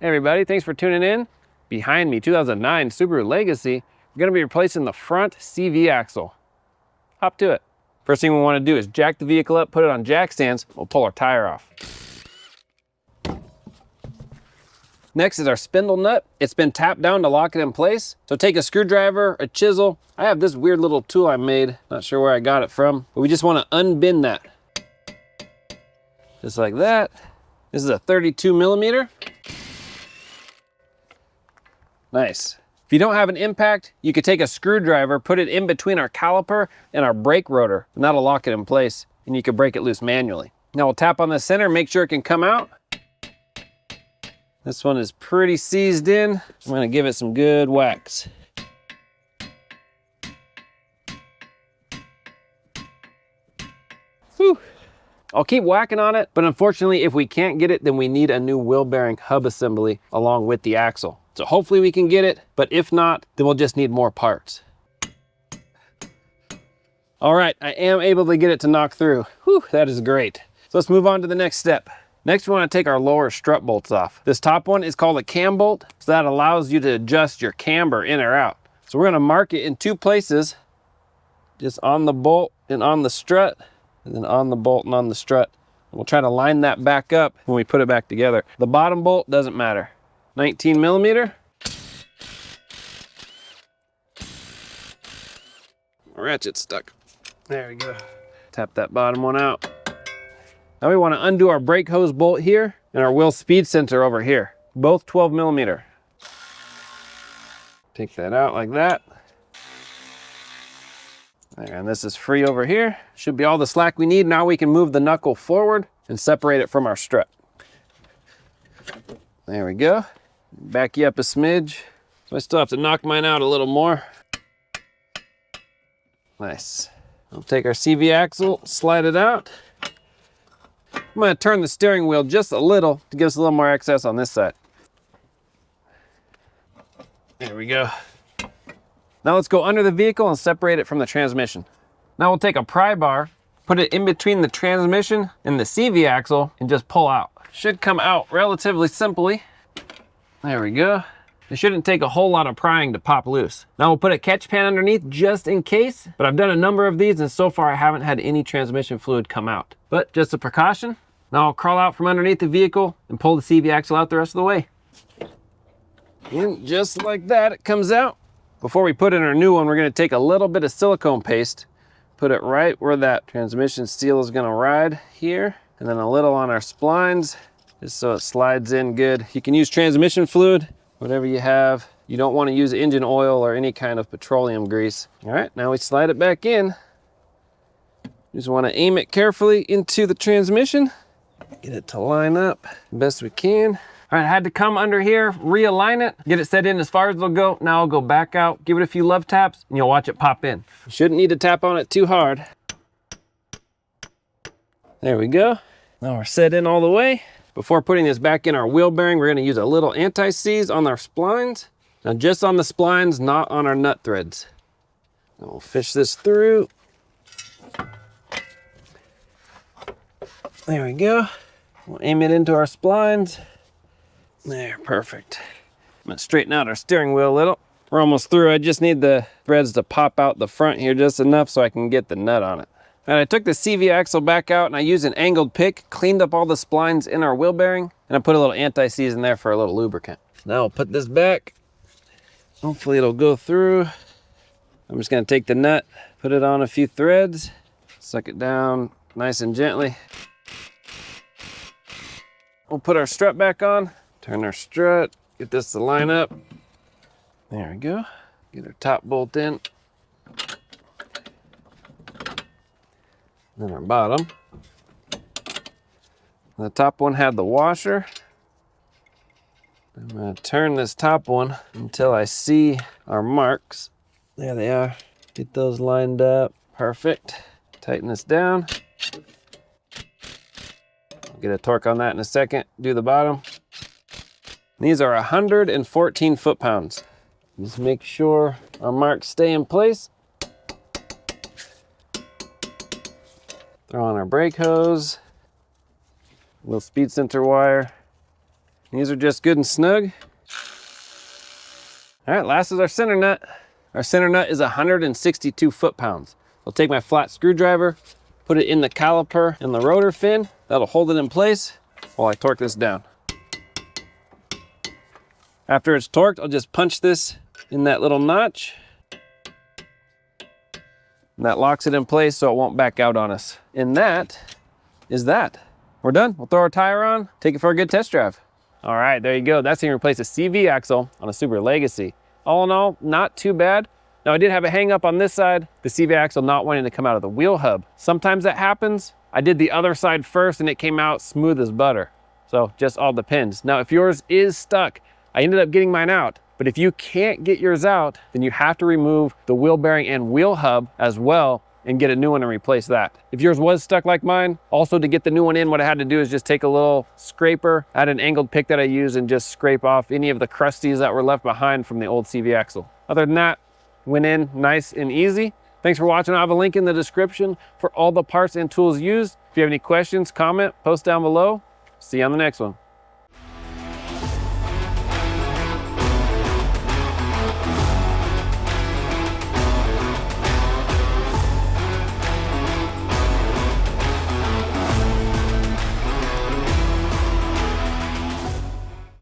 Hey everybody, thanks for tuning in. Behind me, 2009 Subaru Legacy. We're gonna be replacing the front CV axle. Hop to it. First thing we wanna do is jack the vehicle up, put it on jack stands, we'll pull our tire off. Next is our spindle nut. It's been tapped down to lock it in place. So take a screwdriver, a chisel. I have this weird little tool I made, not sure where I got it from, but we just wanna unbend that. Just like that. This is a 32 millimeter. Nice. If you don't have an impact, you could take a screwdriver, put it in between our caliper and our brake rotor, and that'll lock it in place, and you can break it loose manually. Now we'll tap on the center, make sure it can come out. This one is pretty seized in. I'm gonna give it some good whacks. Whew. I'll keep whacking on it, but unfortunately, if we can't get it, then we need a new wheel bearing hub assembly along with the axle. So hopefully we can get it, but if not, then we'll just need more parts. All right, I am able to get it to knock through. Whew, that is great. So let's move on to the next step. Next, we want to take our lower strut bolts off. This top one is called a cam bolt, so that allows you to adjust your camber in or out. So we're gonna mark it in two places, just on the bolt and on the strut, and then on the bolt and on the strut. We'll try to line that back up when we put it back together. The bottom bolt doesn't matter. 19 millimeter. Ratchet stuck. There we go. Tap that bottom one out. Now we want to undo our brake hose bolt here and our wheel speed sensor over here. Both 12 millimeter. Take that out like that. There, and this is free over here. Should be all the slack we need. Now we can move the knuckle forward and separate it from our strut. There we go. Back you up a smidge. So I still have to knock mine out a little more. Nice. We'll take our CV axle, slide it out. I'm gonna turn the steering wheel just a little to give us a little more access on this side. There we go. Now let's go under the vehicle and separate it from the transmission. Now we'll take a pry bar, put it in between the transmission and the CV axle, and just pull out. Should come out relatively simply. There we go. It shouldn't take a whole lot of prying to pop loose. Now we'll put a catch pan underneath just in case, but I've done a number of these and so far I haven't had any transmission fluid come out. But just a precaution. Now I'll crawl out from underneath the vehicle and pull the CV axle out the rest of the way. And just like that, it comes out. Before we put in our new one, we're gonna take a little bit of silicone paste, put it right where that transmission seal is gonna ride here, and then a little on our splines, just so it slides in good. You can use transmission fluid, whatever you have. You don't want to use engine oil or any kind of petroleum grease. All right, now we slide it back in. You just want to aim it carefully into the transmission. Get it to line up the best we can. All right, I had to come under here, realign it, get it set in as far as it'll go. Now I'll go back out, give it a few love taps, and you'll watch it pop in. You shouldn't need to tap on it too hard. There we go. Now we're set in all the way. Before putting this back in our wheel bearing, we're gonna use a little anti-seize on our splines. Now just on the splines, not on our nut threads. And we'll fish this through. There we go. We'll aim it into our splines. There, perfect. I'm gonna straighten out our steering wheel a little. We're almost through. I just need the threads to pop out the front here just enough so I can get the nut on it. And I took the CV axle back out and I used an angled pick, cleaned up all the splines in our wheel bearing, and I put a little anti-seize in there for a little lubricant. Now I'll put this back. Hopefully it'll go through. I'm just gonna take the nut, put it on a few threads, suck it down nice and gently. We'll put our strut back on, turn our strut, get this to line up. There we go. Get our top bolt in. Then our bottom. The top one had the washer. I'm gonna turn this top one until I see our marks. There they are. Get those lined up. Perfect. Tighten this down. I'll get a torque on that in a second. Do the bottom. These are 114 foot-pounds. Just make sure our marks stay in place. Throw on our brake hose, little speed sensor wire, These are just good and snug. All right, last is our center nut. Our center nut is 162 foot-pounds. I'll take my flat screwdriver, put it in the caliper and the rotor fin. That'll hold it in place while I torque this down. After it's torqued, I'll just punch this in that little notch. And that locks it in place so it won't back out on us. And that is that. We're done. We'll throw our tire on, take it for a good test drive. All right, there you go. That's how you replace a CV axle on a Subaru Legacy. All in all, not too bad. Now I did have a hang up on this side, the CV axle not wanting to come out of the wheel hub. Sometimes that happens. I did the other side first and it came out smooth as butter. So just all depends. Now if yours is stuck, I ended up getting mine out. But if you can't get yours out, then you have to remove the wheel bearing and wheel hub as well and get a new one and replace that. If yours was stuck like mine, also to get the new one in, what I had to do is just take a little scraper, add an angled pick that I use, and just scrape off any of the crusties that were left behind from the old CV axle. Other than that, went in nice and easy. Thanks for watching. I have a link in the description for all the parts and tools used. If you have any questions, comment, post down below. See you on the next one.